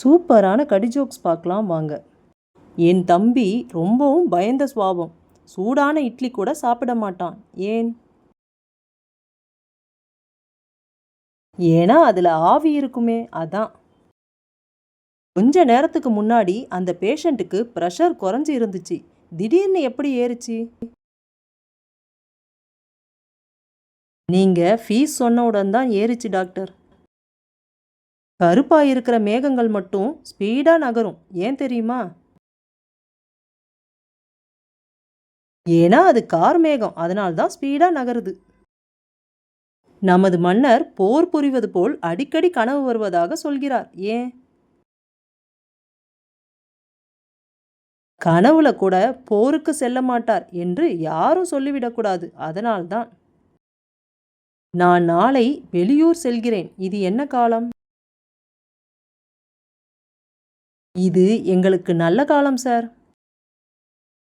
சூப்பரான கடி ஜோக்ஸ் பார்க்கலாம் வாங்க. என் தம்பி ரொம்பவும் பயந்த சுபாவம். சூடான இட்லி கூட சாப்பிட மாட்டான். ஏன்? ஏன்னா அதுல ஆவி இருக்குமே, அதான். கொஞ்ச நேரத்துக்கு முன்னாடி அந்த பேஷண்ட்டுக்கு ப்ரெஷர் குறைஞ்சு இருந்துச்சு. திடீர்னு எப்படி ஏறுச்சு? நீங்க ஃபீஸ் சொன்னவுடன் தான் ஏறுச்சு டாக்டர். கருப்பா இருக்கிற மேகங்கள் மட்டும் ஸ்பீடா நகரும். ஏன் தெரியுமா? ஏன்னா அது கார் மேகம், அதனால தான் ஸ்பீடா நகருது. நமது மன்னர் போர் புரிவது போல் அடிக்கடி கனவு வருவதாக சொல்கிறார். ஏன்? கனவுல கூட போருக்கு செல்ல மாட்டார் என்று யாரும் சொல்லிவிடக்கூடாது, அதனால்தான். நான் நாளை வெளியூர் செல்கிறேன். இது என்ன காலம்? இது எங்களுக்கு நல்ல காலம் சார்.